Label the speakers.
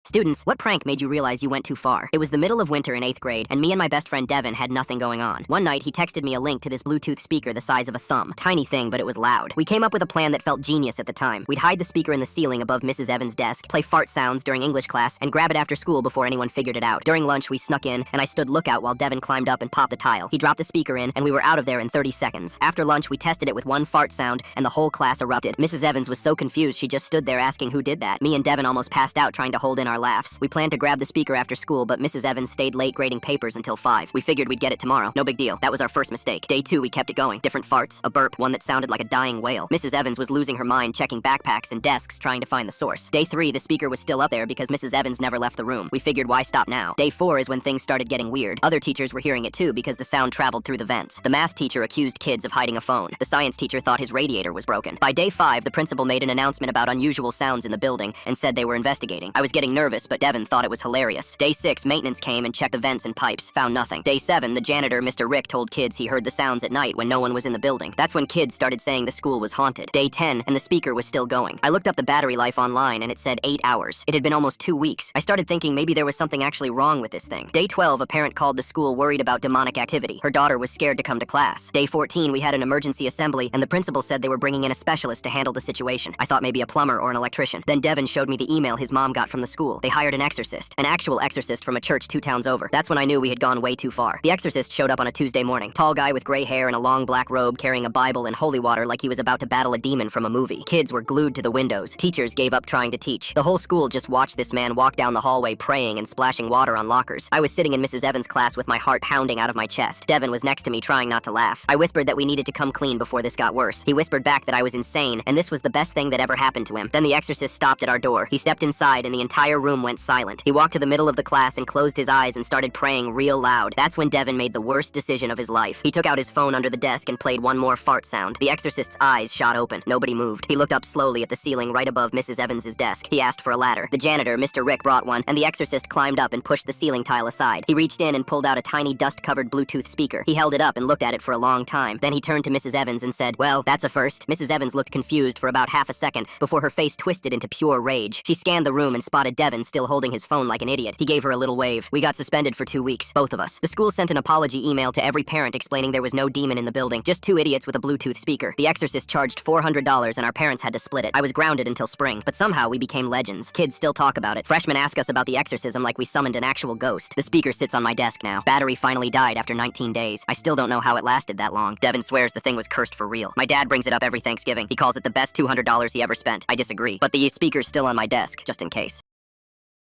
Speaker 1: Students, what prank made you realize you went too far? It was the middle of winter in 8th grade, and me and my best friend Devin had nothing going on. One night, he texted me a link to this Bluetooth speaker the size of a thumb. Tiny thing, but it was loud. We came up with a plan that felt genius at the time. We'd hide the speaker in the ceiling above Mrs. Evans' desk, play fart sounds during English class, and grab it after school before anyone figured it out. During lunch, we snuck in, and I stood lookout while Devin climbed up and popped the tile. He dropped the speaker in, and we were out of there in 30 seconds. After lunch, we tested it with one fart sound, and the whole class erupted. Mrs. Evans was so confused she just stood there asking who did that. Me and Devin almost passed out trying to hold in our laughs. We planned to grab the speaker after school, but Mrs. Evans stayed late grading papers until 5. We figured we'd get it tomorrow. No big deal. That was our first mistake. Day 2, we kept it going. Different farts, a burp, one that sounded like a dying whale. Mrs. Evans was losing her mind checking backpacks and desks trying to find the source. Day 3, the speaker was still up there because Mrs. Evans never left the room. We figured why stop now. Day 4 is when things started getting weird. Other teachers were hearing it too because the sound traveled through the vents. The math teacher accused kids of hiding a phone. The science teacher thought his radiator was broken. By day 5, the principal made an announcement about unusual sounds in the building and said they were investigating. I was getting nervous, but Devin thought it was hilarious. Day 6, maintenance came and checked the vents and pipes. Found nothing. Day 7, the janitor, Mr. Rick, told kids he heard the sounds at night when no one was in the building. That's when kids started saying the school was haunted. Day 10, and the speaker was still going. I looked up the battery life online and it said 8 hours. It had been almost 2 weeks. I started thinking maybe there was something actually wrong with this thing. Day 12, a parent called the school worried about demonic activity. Her daughter was scared to come to class. Day 14, we had an emergency assembly and the principal said they were bringing in a specialist to handle the situation. I thought maybe a plumber or an electrician. Then Devin showed me the email his mom got from the school. They hired an exorcist, an actual exorcist from a church 2 towns over. That's when I knew we had gone way too far. The exorcist showed up on a Tuesday morning. Tall guy with gray hair and a long black robe carrying a Bible and holy water like he was about to battle a demon from a movie. Kids were glued to the windows. Teachers gave up trying to teach. The whole school just watched this man walk down the hallway praying and splashing water on lockers. I was sitting in Mrs. Evans' class with my heart pounding out of my chest. Devin was next to me trying not to laugh. I whispered that we needed to come clean before this got worse. He whispered back that I was insane and this was the best thing that ever happened to him. Then the exorcist stopped at our door. He stepped inside and the entire room went silent. He walked to the middle of the class and closed his eyes and started praying real loud. That's when Devin made the worst decision of his life. He took out his phone under the desk and played one more fart sound. The exorcist's eyes shot open. Nobody moved. He looked up slowly at the ceiling right above Mrs. Evans' desk. He asked for a ladder. The janitor, Mr. Rick, brought one, and the exorcist climbed up and pushed the ceiling tile aside. He reached in and pulled out a tiny dust-covered Bluetooth speaker. He held it up and looked at it for a long time. Then he turned to Mrs. Evans and said, "Well, that's a first." Mrs. Evans looked confused for about half a second before her face twisted into pure rage. She scanned the room and spotted Devin still holding his phone like an idiot. He gave her a little wave. We got suspended for 2 weeks, both of us. The school sent an apology email to every parent explaining there was no demon in the building, just 2 idiots with a Bluetooth speaker. The exorcist charged $400 and our parents had to split it. I was grounded until spring, but somehow we became legends. Kids still talk about it. Freshmen ask us about the exorcism like we summoned an actual ghost. The speaker sits on my desk now. Battery finally died after 19 days. I still don't know how it lasted that long. Devin swears the thing was cursed for real. My dad brings it up every Thanksgiving. He calls it the best $200 he ever spent. I disagree, but the speaker's still on my desk, just in case.